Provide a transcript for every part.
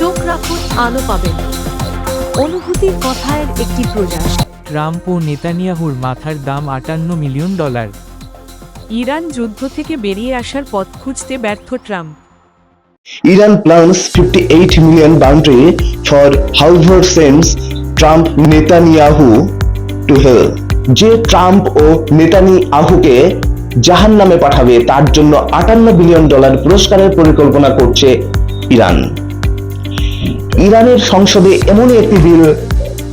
চোখ রাখুন, আলো পাবেন। অনুভূতির কথার একটি প্রয়াস। ট্রাম্প ও নেতানিয়াহুর মাথার দাম $58 মিলিয়ন। ইরান যুদ্ধ থেকে বেরিয়ে আসার পথ খুঁজতে ব্যর্থ Trump. Iran plans $58 million bounty for whoever sends Trump Netanyahu to hell. যে ট্রাম্প ও নেতানিয়াহুকে জাহান্নামে পাঠাবে তার জন্য $58 বিলিয়ন পুরস্কারের পরিকল্পনা করছে ইরান। ইরানের সংসদে এমনই একটি বিল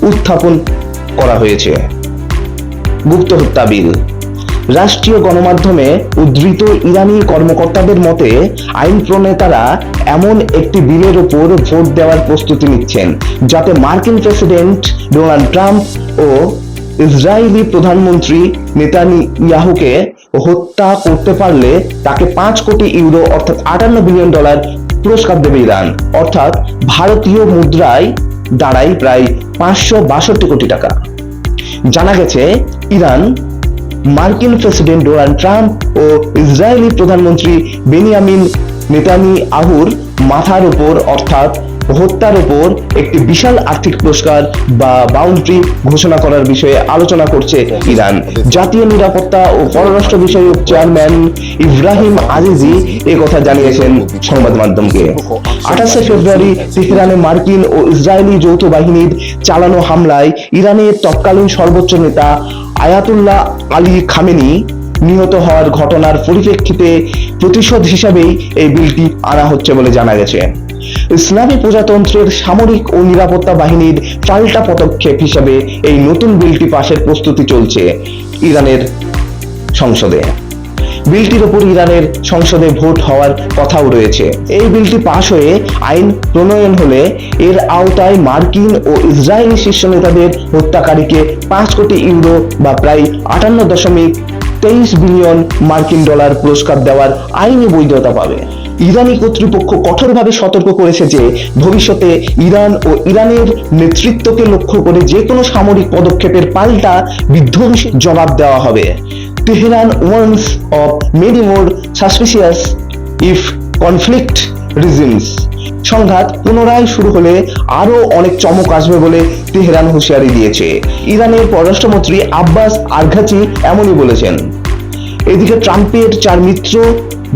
উত্থাপন করা হয়েছে, গুপ্ত হত্যা বিল। রাষ্ট্রীয় গণমাধ্যমে উদ্ধৃত ইরানি কর্মকর্তাদের মতে আইন প্রণেতারা এমন একটি বিলের উপর ভোট দেওয়ার প্রস্তুতি নিচ্ছেন যাতে মার্কিন প্রেসিডেন্ট ডোনাল্ড ট্রাম্প ও ইসরায়েলি প্রধানমন্ত্রী নেতানিয়াহুকে হত্যা করতে পারলে তাকে 5 কোটি ইউরো অর্থাৎ $58 বিলিয়ন পুরস্কার দেবে ইরান, অর্থাৎ ভারতীয় মুদ্রায় দাঁড়ায় প্রায় 562 কোটি টাকা। জানা গেছে ইরান মার্কিন প্রেসিডেন্ট ডোনাল্ড ট্রাম্প ও ইসরায়েলি প্রধানমন্ত্রী বেনিয়ামিন নেতানিয়াহুর মাথার উপর অর্থাৎ হত্যার উপর একটি বিশাল আর্থিক পুরস্কার বা বাউন্ডারি ঘোষণা করার বিষয়ে আলোচনা করছে ইরান। জাতীয় নিরাপত্তা ও পররাষ্ট্র বিষয়ক চেয়ারম্যান ইব্রাহিম আজিজি এ কথা জানিয়েছেন সংবাদ মাধ্যমকে। 28 ফেব্রুয়ারি তেহরানে মার্কিন ও ইসরায়েলি যৌথ বাহিনীর চালানো হামলায় ইরানের তৎকালীন সর্বোচ্চ নেতা আয়াতুল্লাহ আলী খামেনি নিহত হওয়ার ঘটনার পরিপ্রেক্ষিতে প্রতিশোধ হিসাবেই এই বিলটি আনা হচ্ছে বলে জানা গেছে। ইসলামী প্রজাতন্ত্রের সামরিক ও নিরাপত্তা বাহিনীর পাল্টা পদক্ষেপ হিসাবে এই নতুন বিলটি পাশের প্রস্তুতি চলছে ইরানের সংসদে। বিলটির উপর ইরানের সংসদে ভোট হওয়ার কথাও রয়েছে। এই বিলটি পাশ হয়ে আইন প্রণয়ন হলে এর আওতায় মার্কিন ও ইসরায়েলি শীর্ষ নেতাদের হত্যাকারীকে 5 কোটি ইউরো বা প্রায় $58.23 বিলিয়ন মার্কিন ডলার পুরস্কার দেওয়ার আইনি বৈধতা পাবে। ইরানি কর্তৃপক্ষ কঠোরভাবে সতর্ক করেছে যে ভবিষ্যতে ইরান ও ইরানের নেতৃত্বকে লক্ষ্য করে যে কোনো সামরিক পদক্ষেপের পাল্টা বিধ্বংসী জবাব দেওয়া হবে। Tehran warns of many more suspicious if conflict resumes. সংঘাত পুনরায় শুরু হলে আরো অনেক চমক আসবে বলে তেহরান হুঁশিয়ারি দিয়েছে। ইরানের পররাষ্ট্রমন্ত্রী আব্বাস আরঘাচি এমনই বলেছেন। এদিকে ট্রাম্পের 4 মিত্র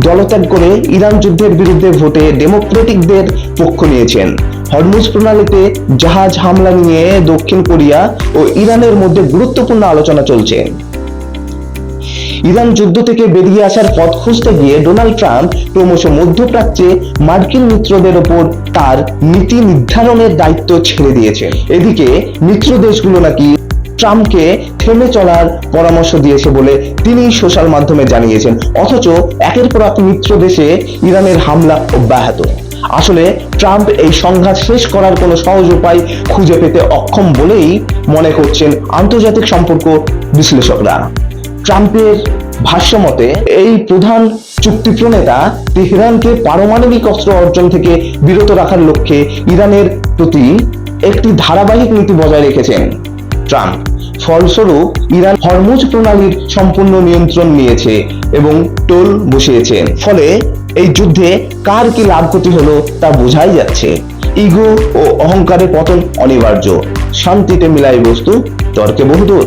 দলত্যাগ করে ইরান যুদ্ধের বিরুদ্ধে ভোটে ডেমোক্রেটিকদের পক্ষ নিয়েছেন। হরমুজ প্রণালীতে জাহাজ হামলা নিয়ে দক্ষিণ কোরিয়া ও ইরানের মধ্যে গুরুত্বপূর্ণ আলোচনা চলছে। ইরান যুদ্ধ থেকে বেরিয়ে আসার পথ খুঁজতে গিয়ে ডোনাল্ড ট্রাম্প ক্রমশ মধ্যপ্রাচ্যে মার্কিন মিত্রদের ওপর তার নীতি নির্ধারণের দায়িত্ব ছেড়ে দিয়েছেন। এদিকে মিত্র দেশগুলো নাকি ট্রাম্পকে থেমে চলার পরামর্শ দিয়েছে বলে তিনি সোশ্যাল মাধ্যমে জানিয়েছেন, অথচ একের পর এক মিত্র দেশে ইরানের হামলা অব্যাহত। আসলে ট্রাম্প এই সংঘাত শেষ করার কোনো সহজ উপায় খুঁজে পেতে অক্ষম বলেই মনে করছেন আন্তর্জাতিক সম্পর্ক বিশ্লেষকরা। ট্রাম্পের ভাষ্যমতে এই প্রধান চুক্তি প্রণেতা তেহরানকে পারমাণবিক অস্ত্র অর্জন থেকে বিরত রাখার লক্ষ্যে ইরানের প্রতি একটি ধারাবাহিক নীতি বজায় রেখেছেন ট্রাম্প। ফলস্বরূপ ইরান হরমুজ প্রণালীর সম্পূর্ণ নিয়ন্ত্রণ নিয়েছে এবং টোল বসিয়েছে। ফলে এই যুদ্ধে কার কি লাভ ক্ষতি হলো তা বোঝাই যাচ্ছে। ইগো ও অহংকারের পতন অনিবার্য। শান্তিতে মিলাই বস্তু, তর্কে বহুদূর।